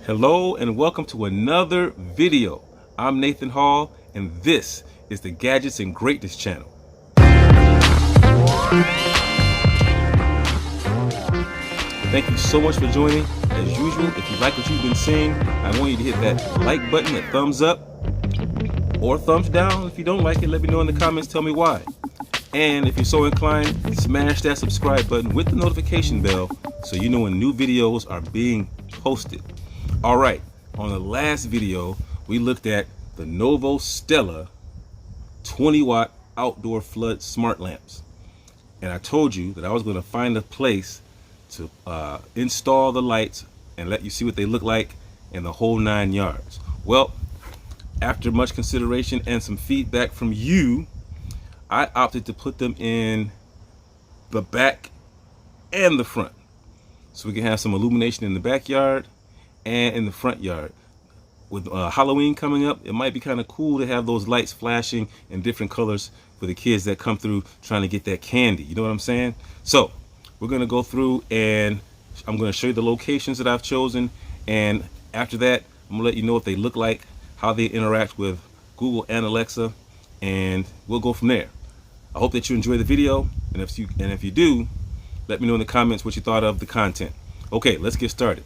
Hello and welcome to another video. I'm Nathan Hall and this is the Gadgets and Greatness channel. Thank you so much for joining. As usual, if you like what you've been seeing, I want you to hit that like button, that thumbs up, or thumbs down. If you don't like it, let me know in the comments, tell me why. And if you're so inclined, smash that subscribe button with the notification bell so you know when new videos are being posted. All right, on the last video, we looked at the Novostella 20-watt outdoor flood smart lamps. And I told you that I was going to find a place to install the lights and let you see what they look like in the whole 9 yards. Well, after much consideration and some feedback from you, I opted to put them in the back and the front, so we can have some illumination in the backyard and in the front yard. With Halloween coming up, it might be kind of cool to have those lights flashing in different colors for the kids that come through trying to get that candy. You know what I'm saying? So we're going to go through and I'm going to show you the locations that I've chosen, and after that I'm going to let you know what they look like, how they interact with Google and Alexa, and we'll go from there. I hope that you enjoy the video, and if you do, let me know in the comments what you thought of the content. Okay, let's get started.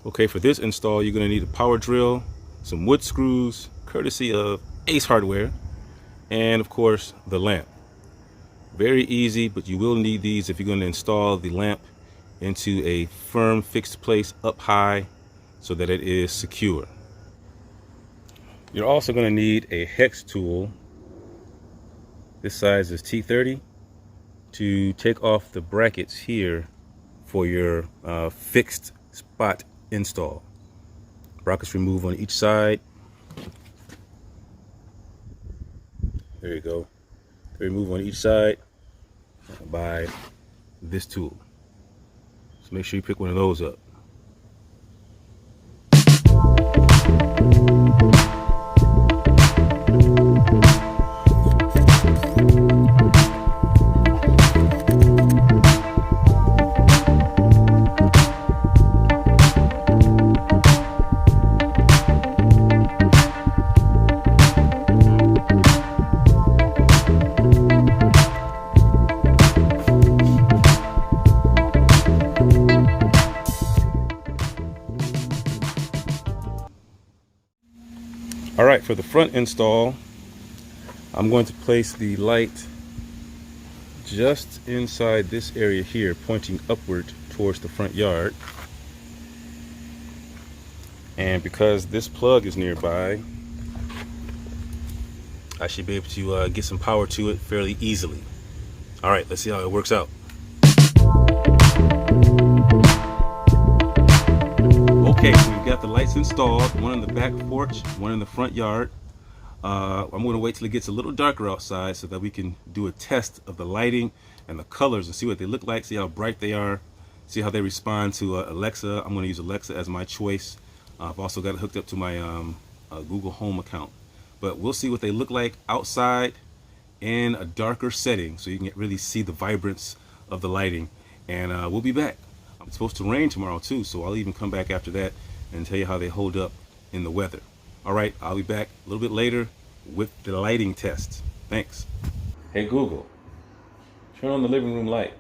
Okay, for this install, you're going to need a power drill, some wood screws, courtesy of Ace Hardware, and of course, the lamp. Very easy, but you will need these if you're going to install the lamp into a firm fixed place up high so that it is secure. You're also going to need a hex tool. This size is T30 to take off the brackets here for your fixed spot install. Brackets remove on each side. There you go. They remove on each side by this tool. So make sure you pick one of those up. All right, for the front install, I'm going to place the light just inside this area here, pointing upward towards the front yard. And because this plug is nearby, I should be able to get some power to it fairly easily. All right, let's see how it works out. Okay, so we've got the lights installed, one on the back porch, one in the front yard. I'm going to wait till it gets a little darker outside so that we can do a test of the lighting and the colors and see what they look like, see how bright they are, see how they respond to Alexa. I'm going to use Alexa as my choice. I've also got it hooked up to my Google Home account. But we'll see what they look like outside in a darker setting so you can really see the vibrance of the lighting. And we'll be back. It's supposed to rain tomorrow too, so I'll even come back after that and tell you how they hold up in the weather. All right, I'll be back a little bit later with the lighting test. Thanks. Hey Google, turn on the living room light.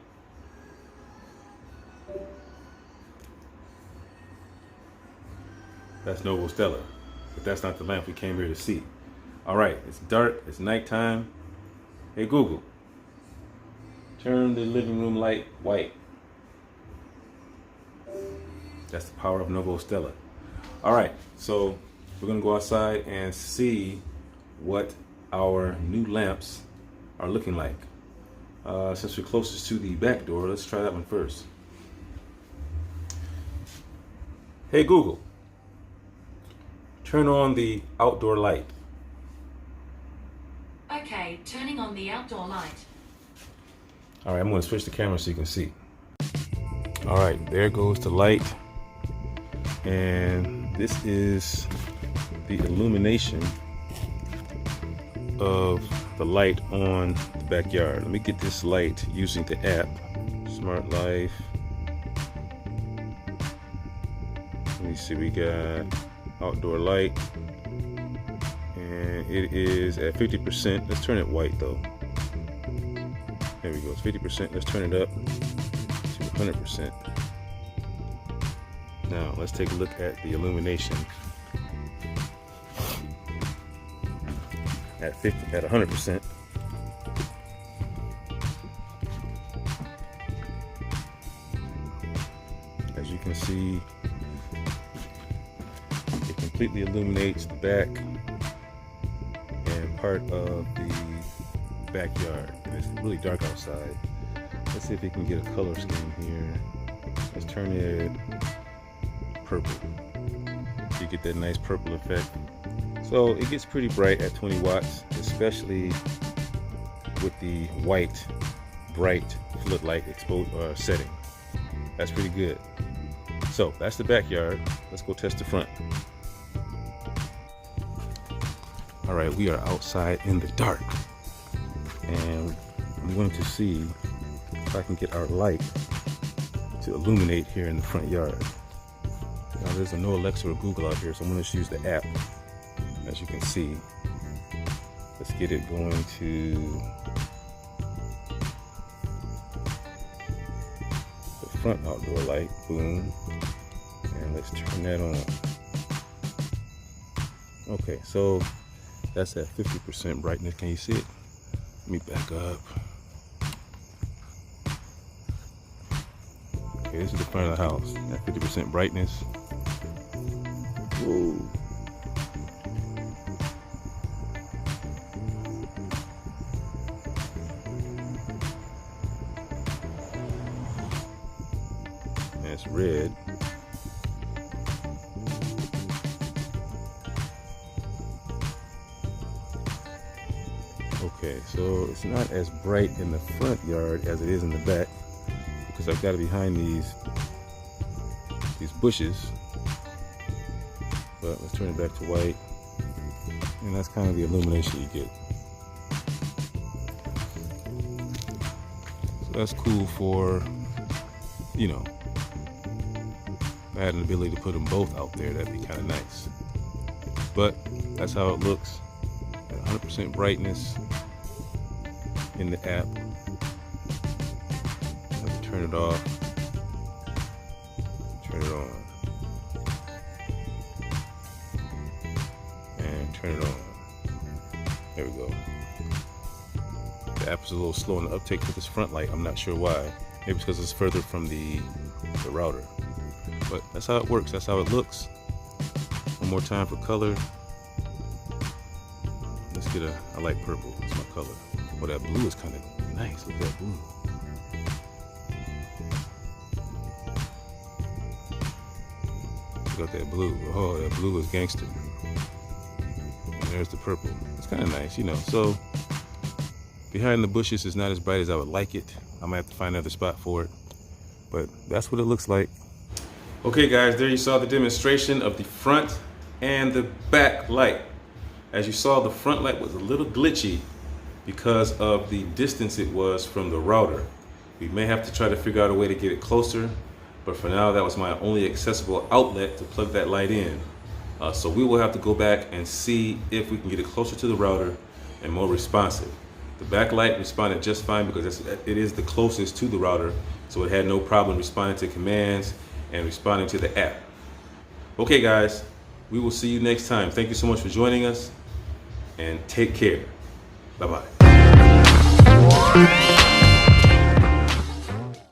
That's Novostella, but that's not the lamp we came here to see. All right, it's dark, it's nighttime. Hey Google, turn the living room light white. That's the power of Novostella. All right, so we're gonna go outside and see what our new lamps are looking like. Since we're closest to the back door, let's try that one first. Hey Google, turn on the outdoor light. Okay, turning on the outdoor light. All right, I'm gonna switch the camera so you can see. All right, there goes the light. And this is the illumination of the light on the backyard. Let me get this light using the app, Smart Life. Let me see, we got outdoor light, and it is at 50%. Let's turn it white though. There we go, it's 50%. Let's turn it up to 100%. Now let's take a look at the illumination at 100%. As you can see, it completely illuminates the back and part of the backyard. It's really dark outside. Let's see if we can get a color scheme here. Let's turn it purple. So you get that nice purple effect. So it gets pretty bright at 20 watts, especially with the white, bright floodlight setting. That's pretty good. So that's the backyard. Let's go test the front. All right, we are outside in the dark, and I'm going to see if I can get our light to illuminate here in the front yard. Now there's no Alexa or Google out here, so I'm going to use the app. As you can see, let's get it going to the front outdoor light. Boom. And let's turn that on. Okay, so that's at 50% brightness. Can you see it? Let me back up. Okay, this is the front of the house at 50% brightness. Whoa. And it's red. Okay, so it's not as bright in the front yard as it is in the back, because I've got it behind these bushes. But let's turn it back to white, and that's kind of the illumination you get. So that's cool for, you know, if I had an ability to put them both out there, that'd be kind of nice. But that's how it looks at 100% brightness in the app. Let's turn it off, turn it on, and turn it on. There we go. The app is a little slow in the uptake with this front light. I'm not sure why. Maybe it's because it's further from the router. But that's how it works. That's how it looks. One more time for color. Let's get I like purple. That's my color. Oh, that blue is kind of nice. Look at that blue. Look at that blue. Oh, that blue is gangster. And there's the purple. It's kind of nice, you know. So behind the bushes is not as bright as I would like it. I might have to find another spot for it. But that's what it looks like. Okay guys, there you saw the demonstration of the front and the back light. As you saw, the front light was a little glitchy because of the distance it was from the router. We may have to try to figure out a way to get it closer, but for now that was my only accessible outlet to plug that light in. So we will have to go back and see if we can get it closer to the router and more responsive. The backlight responded just fine because it is the closest to the router, so it had no problem responding to commands and responding to the app. Okay guys, we will see you next time. Thank you so much for joining us, and take care. Bye-bye.